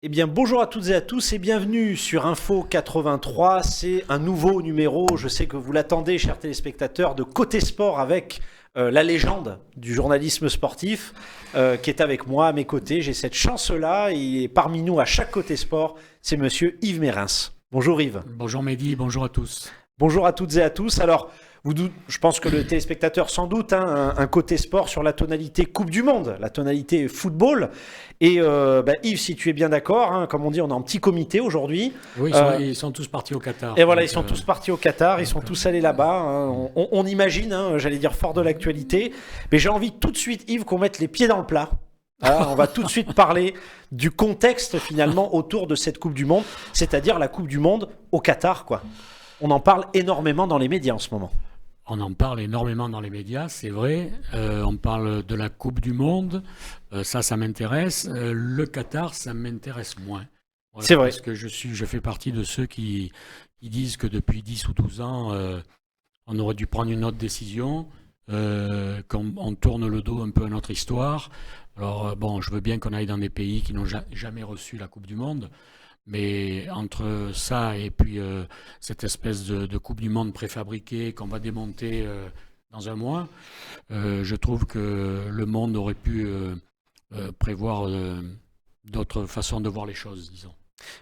Eh bien, bonjour à toutes et à tous et bienvenue sur Info 83. C'est un nouveau numéro, je sais que vous l'attendez, chers téléspectateurs, de Côté Sport avec la légende du journalisme sportif qui est avec moi, à mes côtés. J'ai cette chance-là et parmi nous, à chaque Côté Sport, c'est monsieur Yves Mérins. Bonjour Yves. Bonjour Mehdi, bonjour à tous. Bonjour à toutes et à tous. Alors, je pense que le téléspectateur sans doute un côté sport sur la tonalité Coupe du Monde, la tonalité football. Et Yves, si tu es bien d'accord, comme on dit, on est en petit comité aujourd'hui. Oui, ils sont tous partis au Qatar. Et voilà, ils sont tous partis au Qatar, ils sont tous allés là-bas. On imagine, j'allais dire fort de l'actualité. Mais j'ai envie tout de suite, Yves, qu'on mette les pieds dans le plat. On va tout de suite parler du contexte finalement autour de cette Coupe du Monde, c'est-à-dire la Coupe du Monde au Qatar, quoi. On en parle énormément dans les médias en ce moment. On en parle énormément dans les médias, c'est vrai. On parle de la Coupe du Monde, ça m'intéresse. Le Qatar, ça m'intéresse moins. Voilà, C'est vrai. parce que je fais partie de ceux qui disent que depuis 10 ou 12 ans, on aurait dû prendre une autre décision, qu'on tourne le dos un peu à notre histoire. Alors bon, je veux bien qu'on aille dans des pays qui n'ont jamais reçu la Coupe du Monde. Mais entre ça et puis cette espèce de Coupe du Monde préfabriquée qu'on va démonter dans un mois, je trouve que le monde aurait pu prévoir d'autres façons de voir les choses, disons.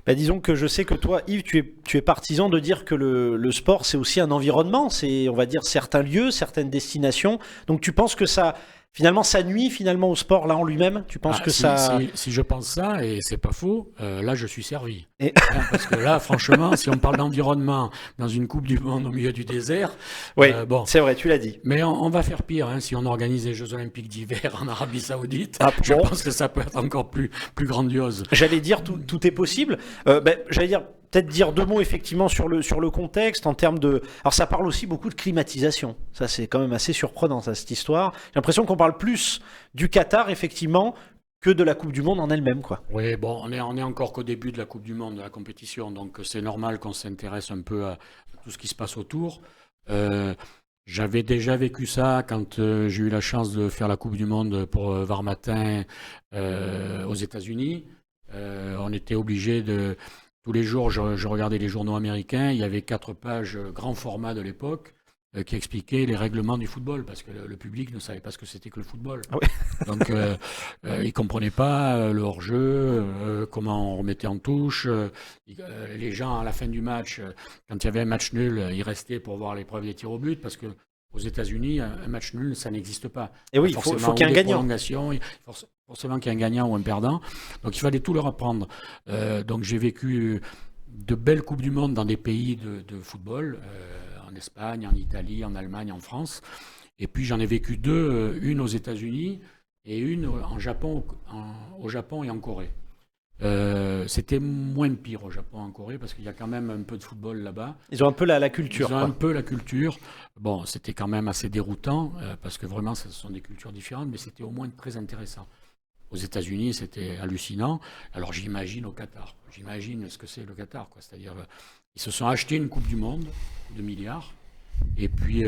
Disons que je sais que toi, Yves, tu es partisan de dire que le sport, c'est aussi un environnement, c'est, on va dire, certains lieux, certaines destinations. Donc tu penses que finalement, ça nuit finalement au sport là en lui-même? Tu penses que ça... Si je pense ça, et c'est pas faux, là je suis servi. Et- Parce que là, franchement, si on parle d'environnement dans une Coupe du Monde au milieu du désert, Oui, bon. c'est vrai, tu l'as dit. Mais on va faire pire, si on organise les Jeux Olympiques d'hiver en Arabie Saoudite. Ah, Je bon. pense que ça peut être encore plus grandiose. J'allais dire tout est possible. J'allais dire peut-être dire deux mots effectivement sur le contexte en termes de. Alors ça parle aussi beaucoup de climatisation. Ça c'est quand même assez surprenant ça, cette histoire. J'ai l'impression qu'on parle plus du Qatar effectivement que de la Coupe du Monde en elle-même, quoi. Oui, bon, on est encore qu'au début de la Coupe du Monde, de la compétition, donc c'est normal qu'on s'intéresse un peu à tout ce qui se passe autour. J'avais déjà vécu ça quand j'ai eu la chance de faire la Coupe du Monde pour Var Matin aux États-Unis. On était obligé de... Tous les jours, je regardais les journaux américains. Il y avait 4 pages grand format de l'époque qui expliquaient les règlements du football, parce que le public ne savait pas ce que c'était que le football. Ah ouais. Donc, ils ne comprenaient pas le hors-jeu, comment on remettait en touche. Les gens, à la fin du match, quand il y avait un match nul, ils restaient pour voir l'épreuve des tirs au but, parce que aux États-Unis, un match nul, ça n'existe pas. Et oui, il Forcément, faut qu'il y ait un ou des gagnant. prolongations, forcément qu'il y ait un gagnant ou un perdant. Donc, il fallait tout leur apprendre. Donc, j'ai vécu de belles Coupes du Monde dans des pays de football, en Espagne, en Italie, en Allemagne, en France. Et puis, j'en ai vécu 2, une aux États-Unis et une au Japon et en Corée. C'était moins pire au Japon et en Corée parce qu'il y a quand même un peu de football là-bas. Ils ont un peu la culture, Ils ont quoi. un peu la culture. Bon, c'était quand même assez déroutant parce que vraiment, ce sont des cultures différentes, mais c'était au moins très intéressant. Aux États-Unis, c'était hallucinant. Alors j'imagine au Qatar. J'imagine ce que c'est le Qatar, quoi. C'est-à-dire, ils se sont achetés une Coupe du Monde de milliards. Et puis,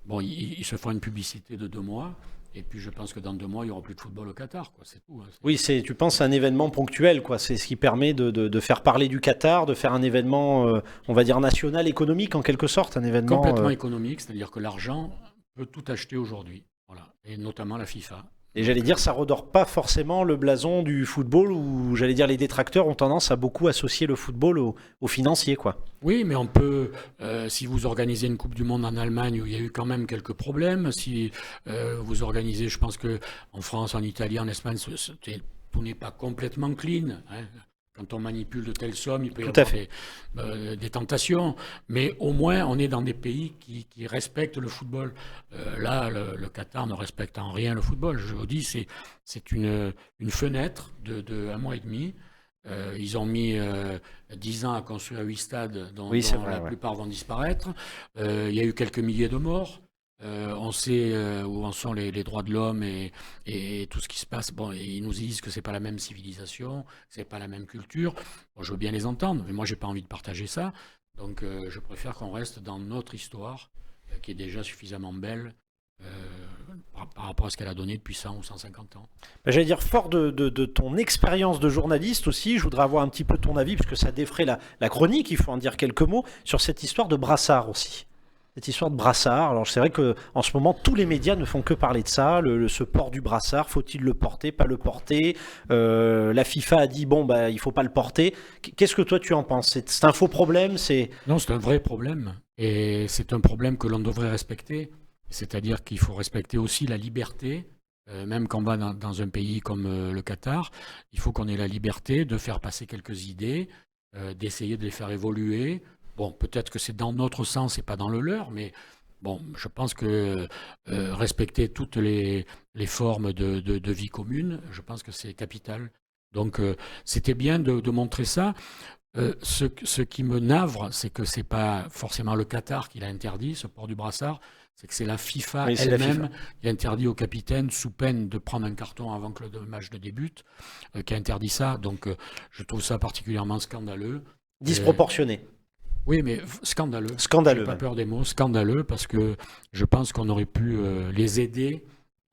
bon, ils se font une publicité de 2 mois. Et puis, je pense que dans 2 mois, il n'y aura plus de football au Qatar, quoi. C'est tout. Oui, tu penses à un événement ponctuel, quoi. C'est ce qui permet de faire parler du Qatar, de faire un événement, on va dire, national, économique en quelque sorte, un événement... Complètement économique, c'est-à-dire que l'argent peut tout acheter aujourd'hui. Voilà. Et notamment la FIFA. Et j'allais dire, ça redore pas forcément le blason du football, où j'allais dire les détracteurs ont tendance à beaucoup associer le football au financier, quoi. Oui, mais on peut, si vous organisez une Coupe du Monde en Allemagne où il y a eu quand même quelques problèmes, si vous organisez, je pense que en France, en Italie, en Espagne, tout n'est pas complètement clean. Quand on manipule de telles sommes, il peut y Tout à avoir fait. des tentations. Mais au moins, on est dans des pays qui respectent le football. Là, le Qatar ne respecte en rien le football. Je vous dis, c'est une fenêtre de 1 mois et demi. Ils ont mis 10 ans à construire 8 stades dont Oui, c'est vrai, la ouais. plupart vont disparaître. Il y a eu quelques milliers de morts. On sait où en sont les droits de l'homme et tout ce qui se passe. Bon, et ils nous disent que c'est pas la même civilisation, c'est pas la même culture. Bon, je veux bien les entendre, mais moi j'ai pas envie de partager ça. Donc je préfère qu'on reste dans notre histoire, qui est déjà suffisamment belle par rapport à ce qu'elle a donné depuis 100 ou 150 ans. J'allais dire, fort de ton expérience de journaliste aussi, je voudrais avoir un petit peu ton avis, puisque ça défraie la chronique, il faut en dire quelques mots, sur cette histoire de brassard aussi. Cette histoire de brassard. Alors c'est vrai qu'en ce moment, tous les médias ne font que parler de ça, ce port du brassard, faut-il le porter, pas le porter. La FIFA a dit, bon, bah, il faut pas le porter. Qu'est-ce que toi tu en penses? C'est un faux problème? Non, c'est un vrai problème. Et c'est un problème que l'on devrait respecter. C'est-à-dire qu'il faut respecter aussi la liberté. Même quand on va dans un pays comme le Qatar, il faut qu'on ait la liberté de faire passer quelques idées, d'essayer de les faire évoluer. Bon, peut-être que c'est dans notre sens et pas dans le leur, mais bon, je pense que respecter toutes les formes de vie commune, je pense que c'est capital. Donc, c'était bien de montrer ça. Ce qui me navre, c'est que c'est pas forcément le Qatar qui l'a interdit, ce port du brassard, c'est que c'est la FIFA elle-même qui a interdit au capitaine, sous peine de prendre un carton avant que le match ne débute, qui a interdit ça. Donc, je trouve ça particulièrement scandaleux. Disproportionné. Oui, mais scandaleux. Scandaleux. J'ai pas peur des mots. Scandaleux parce que je pense qu'on aurait pu les aider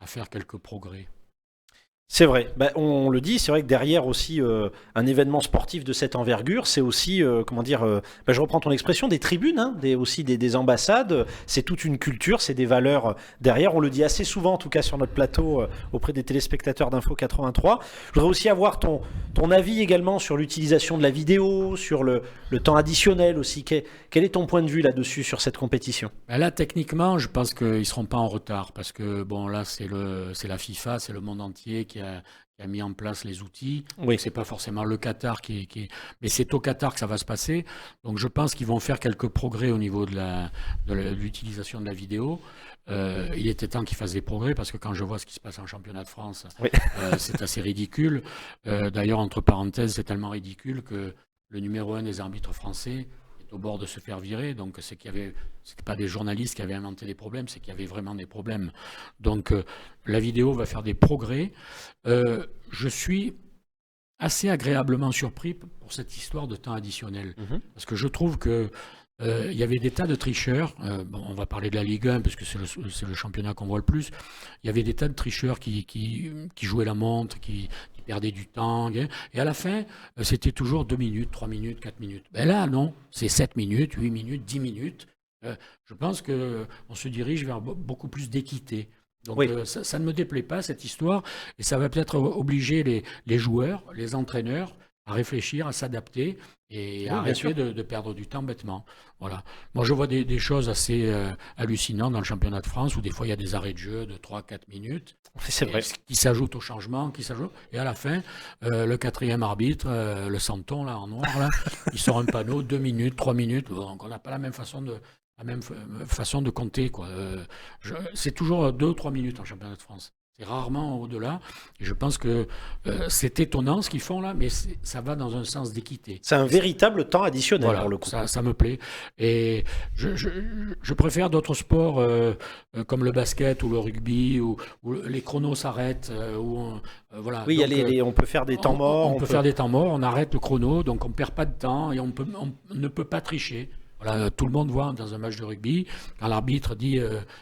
à faire quelques progrès. C'est vrai, on le dit, c'est vrai que derrière aussi un événement sportif de cette envergure, c'est aussi, je reprends ton expression, des tribunes, hein, aussi des ambassades, c'est toute une culture, c'est des valeurs derrière, on le dit assez souvent en tout cas sur notre plateau auprès des téléspectateurs d'Info 83. Je voudrais aussi avoir ton avis également sur l'utilisation de la vidéo, sur le temps additionnel aussi, quel est ton point de vue là-dessus sur cette compétition? Là, techniquement, je pense qu'ils ne seront pas en retard parce que bon, là, c'est la FIFA, c'est le monde entier qui a mis en place les outils. Oui. C'est pas forcément le Qatar mais c'est au Qatar que ça va se passer. Donc je pense qu'ils vont faire quelques progrès au niveau de l'utilisation de la vidéo. Il était temps qu'ils fassent des progrès parce que quand je vois ce qui se passe en championnat de France, oui. C'est assez ridicule. D'ailleurs, entre parenthèses, c'est tellement ridicule que le numéro 1 des arbitres français au bord de se faire virer, donc c'était pas des journalistes qui avaient inventé des problèmes, c'est qu'il y avait vraiment des problèmes. Donc la vidéo va faire des progrès. Je suis assez agréablement surpris pour cette histoire de temps additionnel, parce que je trouve que il y avait des tas de tricheurs. On va parler de la Ligue 1 parce que c'est le championnat qu'on voit le plus. Il y avait des tas de tricheurs qui jouaient la montre, qui perdaient du temps. Et à la fin, c'était toujours 2 minutes, 3 minutes, 4 minutes. Ben là, non, c'est 7 minutes, 8 minutes, 10 minutes. Je pense qu'on se dirige vers beaucoup plus d'équité. Donc oui. Ça ne me déplaît pas, cette histoire. Et ça va peut-être obliger les joueurs, les entraîneurs, à réfléchir, à s'adapter et à arrêter de perdre du temps bêtement. Voilà. Moi, je vois des choses assez hallucinantes dans le championnat de France où des fois, il y a des arrêts de jeu de 3-4 minutes c'est vrai. Qui s'ajoutent au changement, et à la fin, le quatrième arbitre, le santon là, en noir, là, il sort un panneau, 2 minutes, 3 minutes. Donc, on n'a pas la même façon de compter, quoi. C'est toujours 2 ou 3 minutes en championnat de France. C'est rarement au-delà. Et je pense que c'est étonnant ce qu'ils font là, mais ça va dans un sens d'équité. C'est un véritable temps additionnel, voilà, pour le coup. Ça me plaît. Et je préfère d'autres sports comme le basket ou le rugby, où les chronos s'arrêtent. Voilà. Oui, donc, on peut faire des temps morts. On peut faire des temps morts, on arrête le chrono, donc on ne perd pas de temps et on ne peut pas tricher. Voilà, tout le monde voit dans un match de rugby, quand l'arbitre dit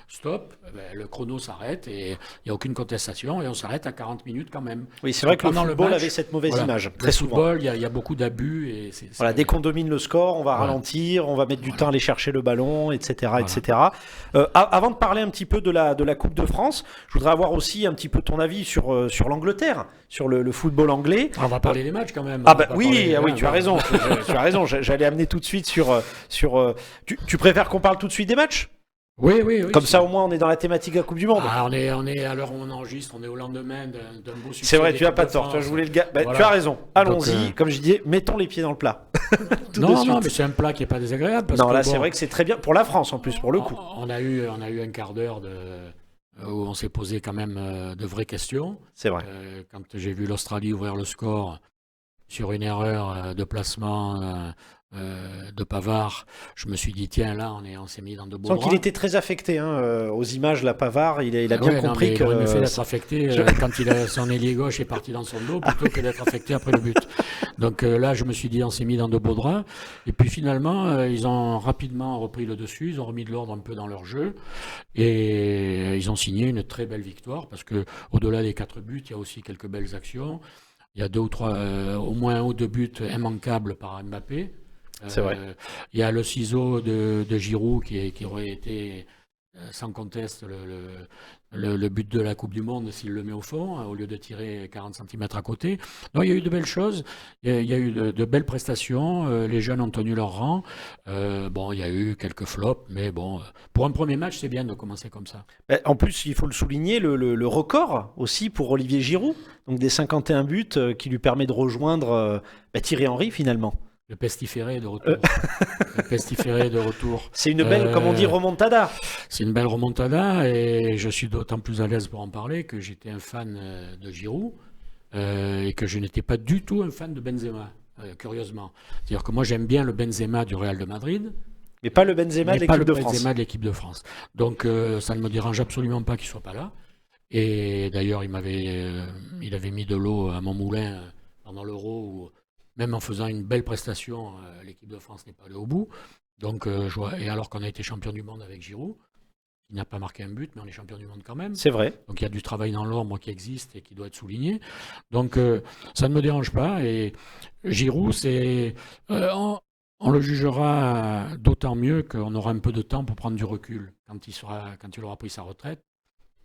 stop, le chrono s'arrête et il n'y a aucune contestation et on s'arrête à 40 minutes quand même. Oui, c'est vrai que le football avait cette mauvaise image, très souvent. Le football, il y a beaucoup d'abus. Dès qu'on domine le score, on va ralentir, on va mettre du temps à aller chercher le ballon, etc. etc. Avant de parler un petit peu de la Coupe de France, je voudrais avoir aussi un petit peu ton avis sur l'Angleterre, sur le football anglais. On va parler des matchs quand même. Oui, tu as raison. Tu as raison. J'allais amener tout de suite sur tu préfères qu'on parle tout de suite des matchs? Oui. Comme ça, au moins, on est dans la thématique de la Coupe du Monde. On est à l'heure où on enregistre, on est au lendemain d'un beau succès. C'est vrai, tu n'as pas tort. Je voulais voilà. Tu as raison. Allons-y. Donc, comme je disais, mettons les pieds dans le plat. Non, mais c'est un plat qui n'est pas désagréable. C'est vrai que c'est très bien pour la France en plus, pour le coup. On a eu un quart d'heure où on s'est posé quand même de vraies questions. C'est vrai. Quand j'ai vu l'Australie ouvrir le score sur une erreur de placement de Pavard, je me suis dit tiens, là on s'est mis dans de beaux draps. Donc il était très affecté aux images, la Pavard, il a bien compris que... Il aurait mieux fait d'être affecté quand son ailier gauche est parti dans son dos plutôt que d'être affecté après le but. Donc là, je me suis dit, on s'est mis dans de beaux draps. Et puis finalement, ils ont rapidement repris le dessus, ils ont remis de l'ordre un peu dans leur jeu. Et ils ont signé une très belle victoire, parce que au-delà des 4 buts, il y a aussi quelques belles actions. Il y a 2 ou 3, au moins 1 ou 2 buts immanquables par Mbappé. C'est vrai. Il y a le ciseau de Giroud qui aurait été sans conteste le but de la Coupe du Monde s'il le met au fond, au lieu de tirer 40 centimètres à côté. Non, il y a eu de belles choses, il y a eu de belles prestations, les jeunes ont tenu leur rang. Bon, il y a eu quelques flops, mais bon, pour un premier match, c'est bien de commencer comme ça. En plus, il faut le souligner, le record aussi pour Olivier Giroud, donc des 51 buts qui lui permet de rejoindre Thierry Henry finalement. Le pestiféré de retour. Le pestiféré de retour. C'est une belle, comme on dit, remontada. C'est une belle remontada et je suis d'autant plus à l'aise pour en parler que j'étais un fan de Giroud et que je n'étais pas du tout un fan de Benzema, curieusement. C'est-à-dire que moi j'aime bien le Benzema du Real de Madrid, Mais pas le Benzema de mais pas l'équipe le de France. Benzema de l'équipe de France. Donc ça ne me dérange absolument pas qu'il soit pas là. Et d'ailleurs il avait mis de l'eau à mon moulin pendant l'Euro où même en faisant une belle prestation, l'équipe de France n'est pas allée au bout. Donc, et alors qu'on a été champion du monde avec Giroud, qui n'a pas marqué un but, mais on est champion du monde quand même. C'est vrai. Donc il y a du travail dans l'ombre qui existe et qui doit être souligné. Donc ça ne me dérange pas. Et Giroud, on le jugera d'autant mieux qu'on aura un peu de temps pour prendre du recul quand il aura pris sa retraite.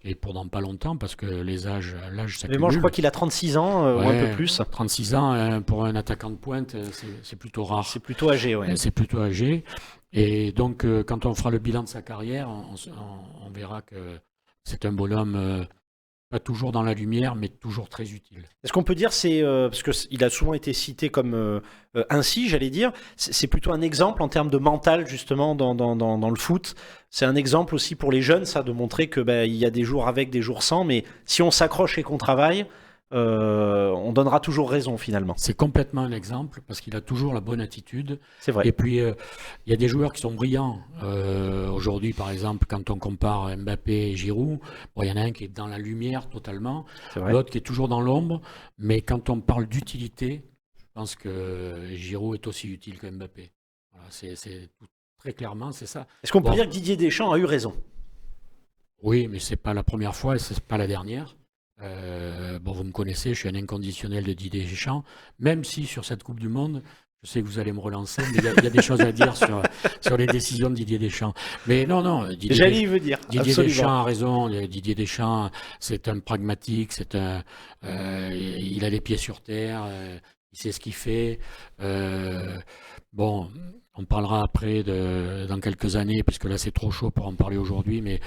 Et pour dans pas longtemps, parce que l'âge s'accumule. Mais moi, je crois qu'il a 36 ans ou un peu plus. 36 ans, pour un attaquant de pointe, c'est plutôt rare. C'est plutôt âgé, ouais. C'est plutôt âgé. Et donc, quand on fera le bilan de sa carrière, on verra que c'est un bonhomme pas toujours dans la lumière, mais toujours très utile. Est-ce qu'on peut dire, parce qu'il a souvent été cité comme ainsi, j'allais dire, c'est plutôt un exemple en termes de mental, justement, dans le foot. C'est un exemple aussi pour les jeunes, ça, de montrer que il y a des jours avec, des jours sans, mais si on s'accroche et qu'on travaille, on donnera toujours raison, finalement. C'est complètement un exemple, parce qu'il a toujours la bonne attitude. C'est vrai. Et puis, il y a des joueurs qui sont brillants. Aujourd'hui, par exemple, quand on compare Mbappé et Giroud, bon, il y en a un qui est dans la lumière totalement, l'autre qui est toujours dans l'ombre. Mais quand on parle d'utilité, je pense que Giroud est aussi utile que Mbappé. Voilà, très clairement, c'est ça. Est-ce qu'on peut dire que Didier Deschamps a eu raison? Oui, mais c'est pas la première fois et c'est pas la dernière. Vous me connaissez, je suis un inconditionnel de Didier Deschamps, même si sur cette Coupe du Monde, je sais que vous allez me relancer, mais il y a des choses à dire sur les décisions de Didier Deschamps. Mais non, Didier Deschamps a raison. Didier Deschamps, c'est un pragmatique, il a les pieds sur terre, il sait ce qu'il fait. On parlera après dans quelques années, puisque là c'est trop chaud pour en parler aujourd'hui, mais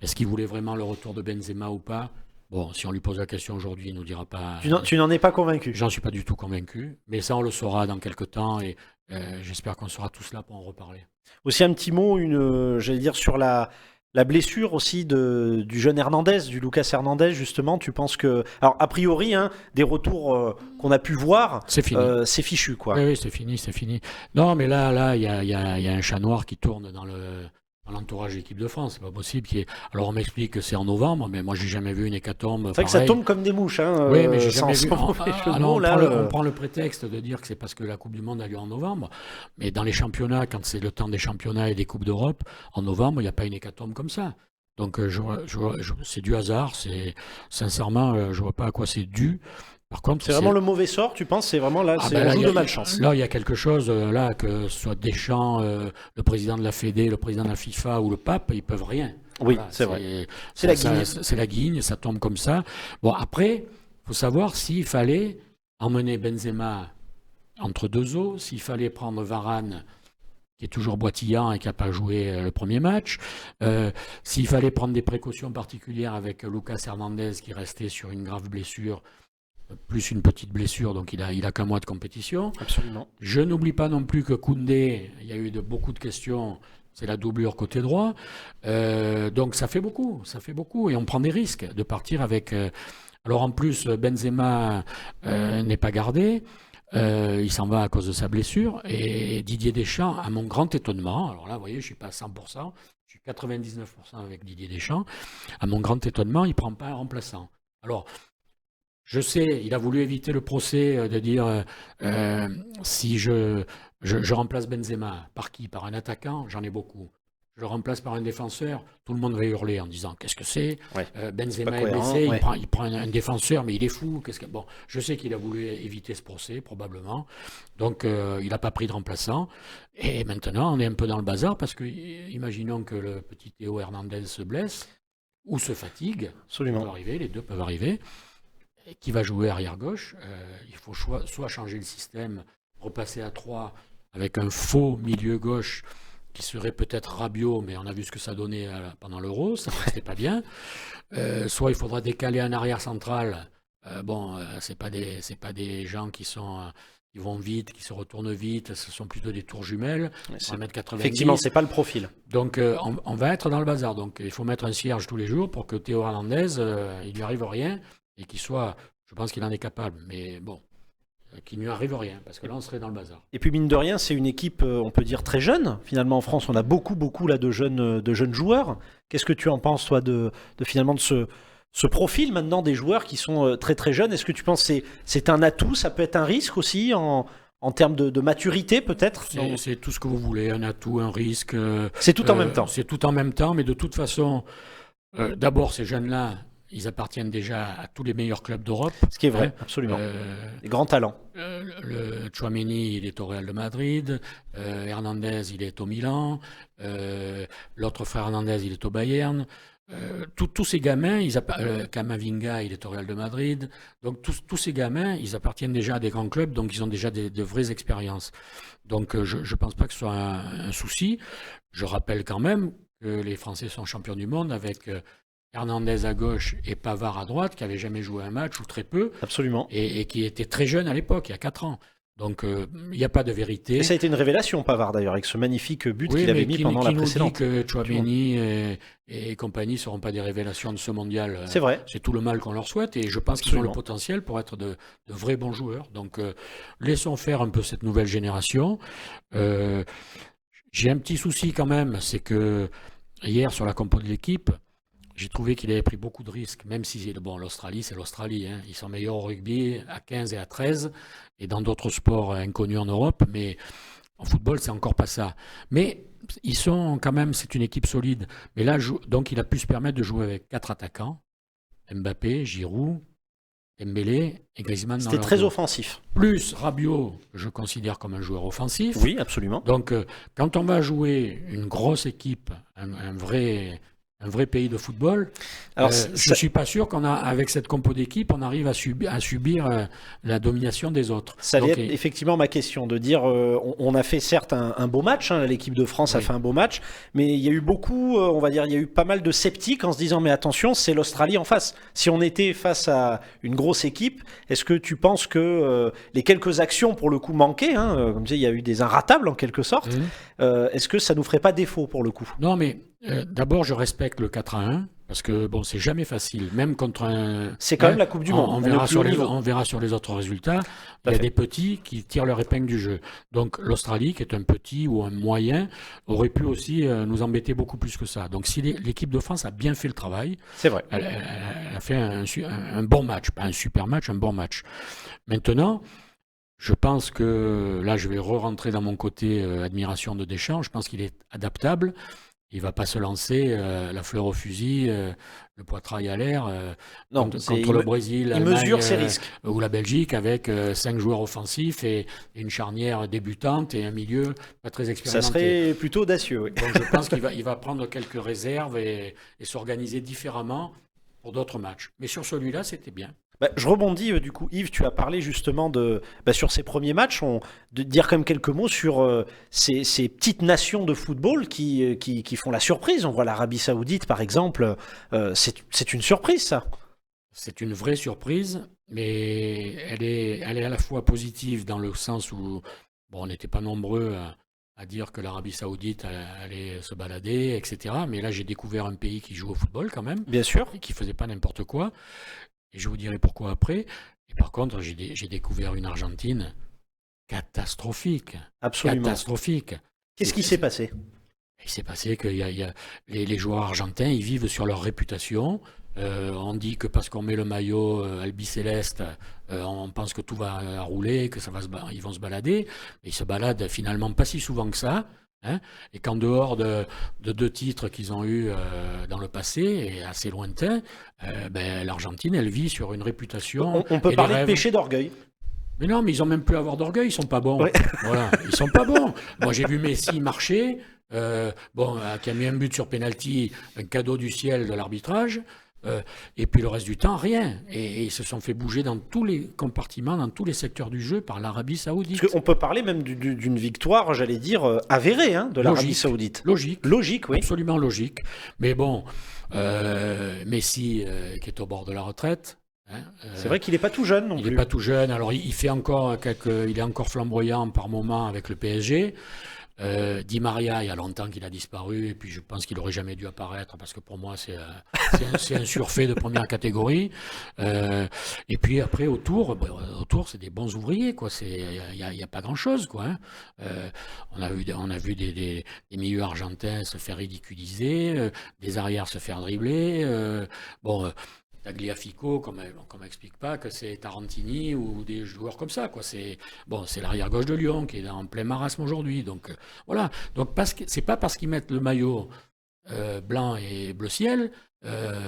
est-ce qu'il voulait vraiment le retour de Benzema ou pas? Bon, si on lui pose la question aujourd'hui, il ne nous dira pas. Tu n'en es pas convaincu? J'en suis pas du tout convaincu, mais ça on le saura dans quelques temps et j'espère qu'on sera tous là pour en reparler. Aussi un petit mot, j'allais dire sur la blessure aussi du jeune Hernandez, du Lucas Hernandez justement. Tu penses que, alors a priori, des retours qu'on a pu voir, c'est fini. C'est fichu quoi. Oui, c'est fini. Non, mais là, il y a un chat noir qui tourne dans l'entourage de l'équipe de France, c'est pas possible. Alors on m'explique que c'est en novembre, mais moi j'ai jamais vu une hécatombe. C'est vrai que ça tombe comme des mouches. Oui, mais j'ai jamais vu. On prend le prétexte de dire que c'est parce que la Coupe du Monde a lieu en novembre, mais dans les championnats, quand c'est le temps des championnats et des Coupes d'Europe, en novembre, il n'y a pas une hécatombe comme ça. Donc c'est du hasard. Sincèrement, je vois pas à quoi c'est dû. Par contre, c'est vraiment le mauvais sort, tu penses? C'est vraiment là, on joue de malchance. Là, il y a quelque chose, là, que ce soit Deschamps, le président de la Fédé, le président de la FIFA ou le pape, ils peuvent rien. Oui, voilà, c'est vrai. C'est la guigne. C'est la guigne, ça tombe comme ça. Bon, après, il faut savoir s'il fallait emmener Benzema entre deux eaux, s'il fallait prendre Varane, qui est toujours boitillant et qui n'a pas joué le premier match, s'il fallait prendre des précautions particulières avec Lucas Hernandez, qui restait sur une grave blessure, plus une petite blessure, donc il a qu'un mois de compétition. Absolument. Je n'oublie pas non plus que Koundé, il y a eu beaucoup de questions, c'est la doublure côté droit, donc ça fait beaucoup, et on prend des risques de partir avec... alors en plus, Benzema n'est pas gardé, il s'en va à cause de sa blessure, et Didier Deschamps, à mon grand étonnement, alors là, vous voyez, je ne suis pas à 100%, je suis 99% avec Didier Deschamps, à mon grand étonnement, il ne prend pas un remplaçant. Alors, Je sais, il a voulu éviter le procès de dire si je remplace Benzema, par qui? Par un attaquant? J'en ai beaucoup. Je le remplace par un défenseur, tout le monde va hurler en disant qu'est-ce que c'est? Ouais. Benzema Pas est cohérent, blessé, ouais. il prend un défenseur, mais il est fou. Bon, je sais qu'il a voulu éviter ce procès, probablement. Donc, il n'a pas pris de remplaçant. Et maintenant, on est un peu dans le bazar parce que, imaginons que le petit Théo Hernandez se blesse ou se fatigue. Ça peut Absolument. arriver, les deux peuvent arriver. Et qui va jouer arrière gauche? Il faut soit changer le système, repasser à 3 avec un faux milieu gauche qui serait peut-être Rabiot, mais on a vu ce que ça donnait pendant l'Euro, ça ne restait pas bien. Soit il faudra décaler un arrière central. C'est pas des gens qui vont vite, qui se retournent vite, ce sont plutôt des tours jumelles. On va mettre 90. Effectivement, c'est pas le profil. Donc on va être dans le bazar. Donc il faut mettre un cierge tous les jours pour que Théo Hernandez, il lui arrive rien et qu'il soit, je pense qu'il en est capable, mais bon, qu'il ne lui arrive rien, parce que là on serait dans le bazar. Et puis mine de rien, c'est une équipe, on peut dire, très jeune. Finalement, en France, on a beaucoup là, de jeunes joueurs. Qu'est-ce que tu en penses, toi, finalement de ce profil maintenant des joueurs qui sont très jeunes? Est-ce que tu penses que c'est un atout? Ça peut être un risque aussi en termes de maturité, peut-être? C'est tout ce que vous voulez, un atout, un risque. C'est tout en même temps. C'est tout en même temps, mais de toute façon, d'abord, ces jeunes-là, ils appartiennent déjà à tous les meilleurs clubs d'Europe. Ce qui est vrai, absolument. Des grands talents. Le Tchouaméni, il est au Real de Madrid. Hernandez, il est au Milan. L'autre frère Hernandez, il est au Bayern. Tous ces gamins, Camavinga, il est au Real de Madrid. Donc tous ces gamins, ils appartiennent déjà à des grands clubs, donc ils ont déjà de vraies expériences. Donc je ne pense pas que ce soit un souci. Je rappelle quand même que les Français sont champions du monde avec Hernandez à gauche et Pavard à droite, qui n'avaient jamais joué un match ou très peu. Absolument. Et qui étaient très jeunes à l'époque, il y a 4 ans. Donc il n'y a pas de vérité. Et ça a été une révélation, Pavard d'ailleurs, avec ce magnifique but qu'il avait mis pendant la précédente. Qui nous dit que Tchouaméni et compagnie ne seront pas des révélations de ce mondial? C'est vrai. C'est tout le mal qu'on leur souhaite et je pense qu'ils ont le potentiel pour être de vrais bons joueurs. Donc laissons faire un peu cette nouvelle génération. J'ai un petit souci quand même, c'est que hier sur la compo de l'équipe, j'ai trouvé qu'il avait pris beaucoup de risques, même si l'Australie, c'est l'Australie. Hein. Ils sont meilleurs au rugby à 15 et à 13 et dans d'autres sports inconnus en Europe, mais en football, c'est encore pas ça. Mais ils sont quand même, c'est une équipe solide. Mais là, donc il a pu se permettre de jouer avec 4 attaquants, Mbappé, Giroud, Dembélé et Griezmann. C'était très offensif. Plus Rabiot, je considère comme un joueur offensif. Oui, absolument. Donc quand on va jouer une grosse équipe, un vrai pays de football. Alors, je ne suis pas sûr qu'avec cette compo d'équipe, on arrive à subir la domination des autres. Ça allait être effectivement ma question, de dire on a fait certes un beau match, hein, l'équipe de France a fait un beau match, mais il y a eu beaucoup, on va dire, il y a eu pas mal de sceptiques en se disant mais attention, c'est l'Australie en face. Si on était face à une grosse équipe, est-ce que tu penses que les quelques actions pour le coup manquées, hein, comme tu sais, il y a eu des inratables en quelque sorte, est-ce que ça nous ferait pas défaut pour le coup? Non, mais d'abord, je respecte le 4-1, parce que bon, c'est jamais facile, même contre un. C'est quand même la Coupe du Monde. On verra sur les autres résultats. Il y a des petits qui tirent leur épingle du jeu. Donc l'Australie, qui est un petit ou un moyen, aurait pu aussi nous embêter beaucoup plus que ça. Donc si l'équipe de France a bien fait le travail, c'est vrai. Elle a fait un bon match, pas un super match, un bon match. Maintenant. Je pense que là, je vais re-rentrer dans mon côté admiration de Deschamps. Je pense qu'il est adaptable. Il ne va pas se lancer la fleur au fusil, le poitrail à l'air contre le Brésil, il mesure ses risques. Ou la Belgique avec 5 joueurs offensifs et une charnière débutante et un milieu pas très expérimenté. Ça serait plutôt audacieux, oui. Donc je pense qu'il va prendre quelques réserves et s'organiser différemment pour d'autres matchs. Mais sur celui-là, c'était bien. Je rebondis du coup, Yves, tu as parlé justement sur ces premiers matchs, de dire quand même quelques mots sur ces petites nations de football qui font la surprise. On voit l'Arabie Saoudite par exemple, c'est une surprise ça. C'est une vraie surprise, mais elle est à la fois positive dans le sens où on n'était pas nombreux à dire que l'Arabie Saoudite allait se balader, etc. Mais là j'ai découvert un pays qui joue au football quand même. Bien sûr. Et qui ne faisait pas n'importe quoi. Et je vous dirai pourquoi après. Et par contre, j'ai découvert une Argentine catastrophique. Absolument. Catastrophique. Qu'est-ce qui s'est passé? Il s'est passé que les joueurs argentins, ils vivent sur leur réputation. On dit que parce qu'on met le maillot albicéleste, on pense que tout va rouler, que ils vont se balader. Mais ils se baladent finalement pas si souvent que ça. Hein, et qu'en dehors de 2 titres qu'ils ont eus dans le passé, et assez lointains, l'Argentine, elle vit sur une réputation. On peut parler de péché d'orgueil. Mais non, mais ils ont même plus à avoir d'orgueil, ils sont pas bons. Ouais. Voilà, ils sont pas bons. Moi, j'ai vu Messi marcher, qui a mis un but sur penalty, un cadeau du ciel de l'arbitrage. Et puis le reste du temps, rien. Et ils se sont fait bouger dans tous les compartiments, dans tous les secteurs du jeu par l'Arabie Saoudite. Parce qu'on peut parler même d'une victoire, j'allais dire, avérée de l'Arabie Saoudite. Logique, oui. Absolument logique. Mais bon, Messi, qui est au bord de la retraite. C'est vrai qu'il n'est pas tout jeune non plus. Il n'est pas tout jeune. Alors il fait encore il est encore flamboyant par moment avec le PSG. Di Maria, il y a longtemps qu'il a disparu, et puis je pense qu'il n'aurait jamais dû apparaître, parce que pour moi, c'est un surfait de première catégorie. Et puis après, autour c'est des bons ouvriers, quoi. Il y a pas grand-chose, quoi. Hein. On a vu des milieux argentins se faire ridiculiser, des arrières se faire dribbler. Tagliafico, qu'on m'explique pas que c'est Tarantini ou des joueurs comme ça, quoi. C'est l'arrière gauche de Lyon qui est en plein marasme aujourd'hui. Donc voilà. Donc c'est pas parce qu'ils mettent le maillot blanc et bleu ciel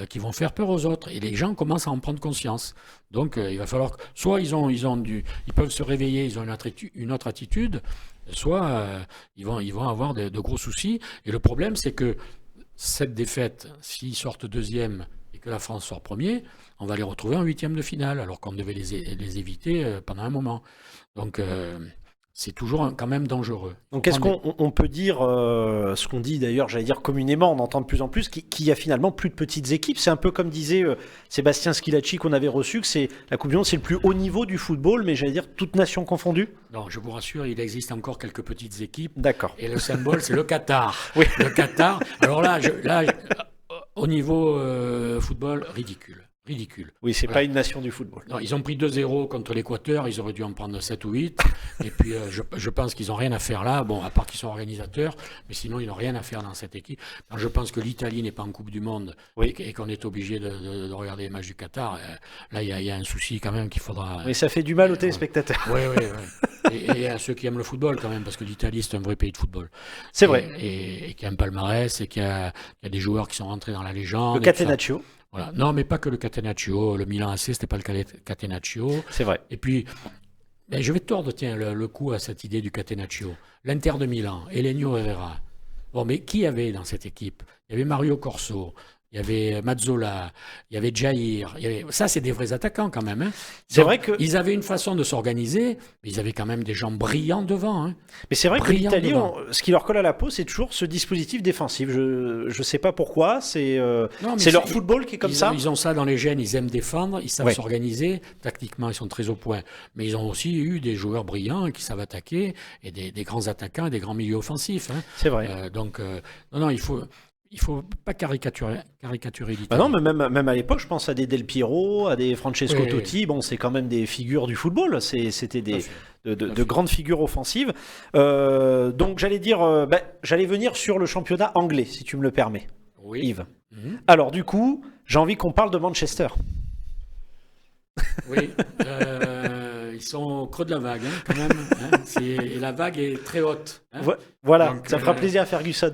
qu'ils vont faire peur aux autres. Et les gens commencent à en prendre conscience. Donc il va falloir que, soit ils peuvent se réveiller, ils ont une autre attitude, soit ils vont avoir de gros soucis. Et le problème, c'est que cette défaite, s'ils sortent deuxième, que la France sort premier, on va les retrouver en 8e de finale, alors qu'on devait les éviter pendant un moment. Donc, c'est toujours quand même dangereux. Donc, est-ce qu'on peut dire, ce qu'on dit d'ailleurs, j'allais dire communément, on entend de plus en plus, qu'il y a finalement plus de petites équipes. C'est un peu comme disait Sébastien Schilacci qu'on avait reçu, que la Coupe du Monde, c'est le plus haut niveau du football, mais j'allais dire toute nation confondue. Non, je vous rassure, il existe encore quelques petites équipes. D'accord. Et le symbole, c'est le Qatar. Oui. Le Qatar. Alors là, au niveau football, ridicule. Oui, c'est pas une nation du football. Non, ils ont pris 2-0 contre l'Équateur, ils auraient dû en prendre 7 ou 8. Et puis, je pense qu'ils n'ont rien à faire là. Bon, à part qu'ils sont organisateurs, mais sinon, ils n'ont rien à faire dans cette équipe. Quand je pense que l'Italie n'est pas en Coupe du Monde, oui, et qu'on est obligé de regarder les matchs du Qatar, là, il y a un souci quand même qu'il faudra... Mais ça fait du mal aux téléspectateurs. Oui. Et à ceux qui aiment le football quand même, parce que l'Italie, c'est un vrai pays de football. C'est vrai. Et qui a un palmarès, et qui a des joueurs qui sont rentrés dans la légende. Le Catenaccio. Voilà. Non, mais pas que le Catenaccio. Le Milan AC, c'était pas le Catenaccio. C'est vrai. Et puis, je vais tordre, tiens, le coup à cette idée du Catenaccio. L'Inter de Milan, Elenio Herrera. Bon, mais qui y avait dans cette équipe? Il y avait Mario Corso, il y avait Mazzola, il y avait Jair. Ça, c'est des vrais attaquants quand même. Hein. C'est vrai que ils avaient une façon de s'organiser, mais ils avaient quand même des gens brillants devant. Hein. Mais c'est vrai que l'Italie, ce qui leur colle à la peau, c'est toujours ce dispositif défensif. Je sais pas pourquoi. C'est leur football qui est comme ça. Ils ont ça dans les gènes. Ils aiment défendre, ils savent s'organiser. Tactiquement, ils sont très au point. Mais ils ont aussi eu des joueurs brillants qui savent attaquer, et des grands attaquants et des grands milieux offensifs. Hein. C'est vrai. Non, il faut pas caricaturer l'Italie. Non, mais même à l'époque, je pense à des Del Piero, à des Francesco Totti. Bon, c'est quand même des figures du football. C'était de grandes figures offensives. Donc, j'allais venir sur le championnat anglais, si tu me le permets, Yves. Mm-hmm. Alors, du coup, j'ai envie qu'on parle de Manchester. Oui. Ils sont au creux de la vague, hein, quand même. Hein, et la vague est très haute. Hein. Voilà, donc, ça fera plaisir à Ferguson.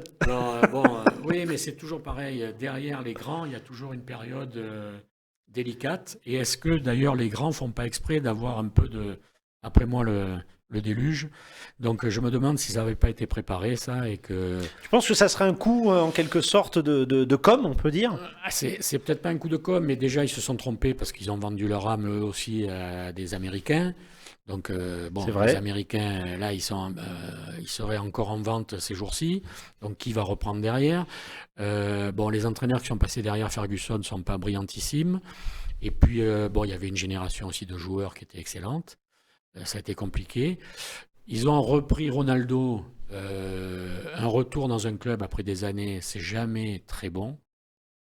Oui, mais c'est toujours pareil. Derrière les grands, il y a toujours une période délicate. Et est-ce que, d'ailleurs, les grands ne font pas exprès d'avoir un peu après moi, le déluge? Donc, je me demande si ça n'avait pas été préparé, ça. Et que... Tu penses que ça serait un coup, en quelque sorte, de com', on peut dire? C'est peut-être pas un coup de com', mais déjà, ils se sont trompés parce qu'ils ont vendu leur âme, eux aussi, à des Américains. Donc, les Américains, là, ils seraient encore en vente ces jours-ci. Donc, qui va reprendre derrière? Les entraîneurs qui sont passés derrière Ferguson ne sont pas brillantissimes. Et puis, il y avait une génération aussi de joueurs qui était excellente. Ça a été compliqué. Ils ont repris Ronaldo. Un retour dans un club après des années, c'est jamais très bon.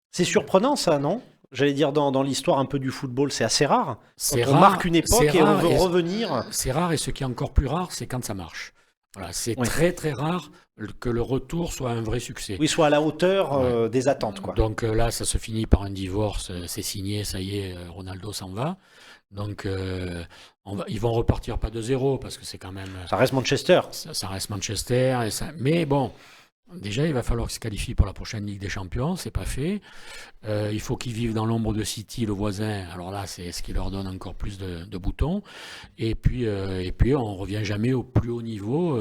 C'est surprenant, ça, non? J'allais dire, dans l'histoire un peu du football, c'est assez rare. On marque une époque et on veut revenir. C'est rare, et ce qui est encore plus rare, c'est quand ça marche. Voilà, c'est Oui. très très rare que le retour soit un vrai succès. Oui, soit à la hauteur Ouais. des attentes, quoi. Donc là, ça se finit par un divorce, c'est signé, ça y est, Ronaldo s'en va. Donc ils vont repartir pas de zéro parce que c'est quand même, Ça reste Manchester. ça reste Manchester. Mais bon, déjà, il va falloir qu'ils se qualifient pour la prochaine Ligue des Champions, c'est pas fait. Il faut qu'ils vivent dans l'ombre de City, le voisin. Alors là, c'est ce qui leur donne encore plus de boutons. Et puis, on revient jamais au plus haut niveau,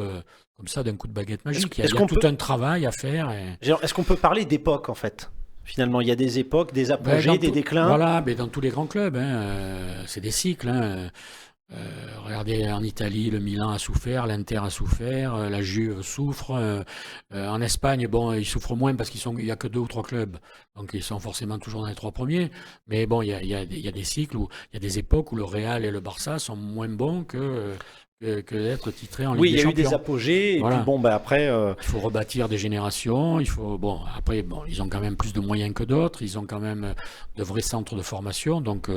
comme ça, d'un coup de baguette magique. Il y a qu'on tout peut... un travail à faire. Est-ce qu'on peut parler d'époque, en fait? Finalement, il y a des époques, des apogées, des déclins. Voilà, mais dans tous les grands clubs, hein, c'est des cycles. Hein. Regardez en Italie, le Milan a souffert, l'Inter a souffert, la Juve souffre. En Espagne, bon, ils souffrent moins parce il y a que 2 ou 3 clubs, donc ils sont forcément toujours dans les 3 premiers. Mais bon, il y a des cycles il y a des époques où le Real et le Barça sont moins bons que d'être titrés en Ligue Oui, des il y a eu des Champions. apogées, et Voilà. puis bon, bah après... Il faut rebâtir des générations. Après, ils ont quand même plus de moyens que d'autres. Ils ont quand même de vrais centres de formation. Donc,